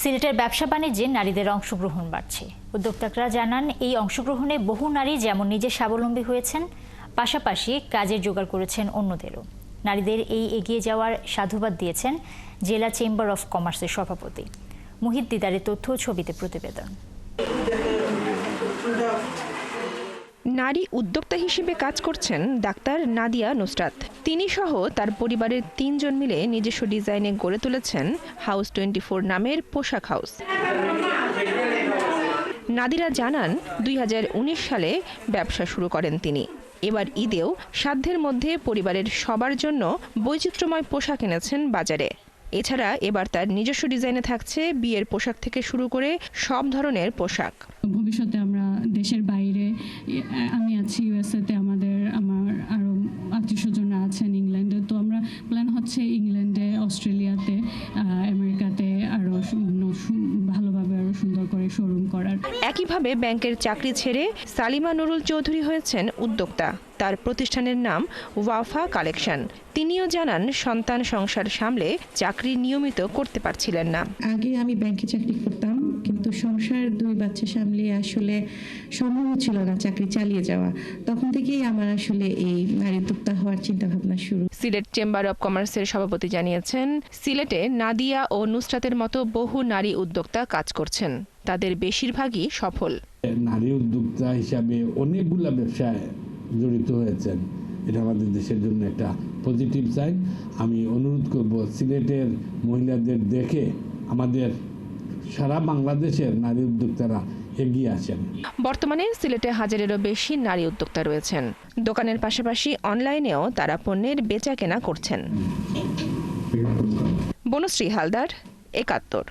সিলেটের ব্যবসা বাণিজ্যে নারীদের অংশগ্রহণ বাড়ছে। উদ্যোক্তারা জানান, এই অংশগ্রহণে বহু নারী যেমন নিজে স্বাবলম্বী হয়েছেন, পাশাপাশি কাজের জোগাড় করেছেন অন্যদেরও। নারীদের এই এগিয়ে যাওয়ার সাধুবাদ দিয়েছেন জেলা চেম্বার অফ কমার্সের সভাপতি। মুহিত দিদারের তথ্য ছবিতে প্রতিবেদন। নারী উদ্যোক্তা হিসেবে কাজ করছেন ডাক্তার নাদিয়া নুসরাত। তিনি সহ তার পরিবারের 3 জন মিলে নিজস্ব ডিজাইনে গড়ে তুলেছেন হাউস 24 নামের পোশাক হাউস। নাদিরা জানান, 2019 সালে ব্যবসা শুরু করেন তিনি। এবার ঈদেও সাধ্যের মধ্যে পরিবারের সবার জন্য বৈচিত্র্যময় পোশাক এনেছেন বাজারে। এছাড়া এবার তার নিজস্ব ডিজাইনে থাকছে বিয়ের পোশাক থেকে শুরু করে সব ধরনের পোশাক। ভবিষ্যতে আমরা দেশের বাইরে, আমি আছি ইউএসএতে, আমার আরও আত্মীয়স্বজনরা আছেন ইংল্যান্ডে, তো আমরা প্ল্যান হচ্ছে ইংল্যান্ডে, অস্ট্রেলিয়াতে, আমেরিকাতে আরও ভালোভাবে আরও সুন্দর করে শোরুম করার। একইভাবে ব্যাংকের চাকরি ছেড়ে সালিমা নুরুল চৌধুরী হয়েছেন উদ্যোক্তা। তার প্রতিষ্ঠানের নাম ওয়াফা কালেকশন। তিনিও জানান, সন্তান সংসার সামলে চাকরি নিয়মিত করতে পারছিলেন না। আগে আমি ব্যাংকে চাকরি করতাম, কিন্তু সংসার 2 বাচ্চা সামলিয়ে আসলে সম্ভব ছিল না চাকরি চালিয়ে যাওয়া। তখন থেকেই আমার আসলে এই নারী উদ্যোক্তা হওয়ার চিন্তা ভাবনা শুরু। সিলেট চেম্বার অব কমার্সের সভাপতি জানিয়েছেন, সিলেটে নাদিয়া ও নুসরাতের মতো বহু নারী উদ্যোক্তা কাজ করছেন। তাদের বেশিরভাগই সফল। নারী উদ্যোক্তা হিসাবে অনেকগুলা ব্যবসায় জড়িত হয়েছেন। এটা আমাদের দেশের জন্য একটা পজিটিভ সাইন। আমি অনুরোধ করব সিলেটের মহিলাদের দেখে আমাদের সারা বাংলাদেশের নারী উদ্যোক্তারা এগিয়ে আসেন। বর্তমানে সিলেটে 1000-এরও বেশি নারী উদ্যোক্তা রয়েছেন। দোকানের পাশাপাশি অনলাইনেও তারা পণ্যের বেচাকেনা করছেন। বনশ্রী হালদার, 71।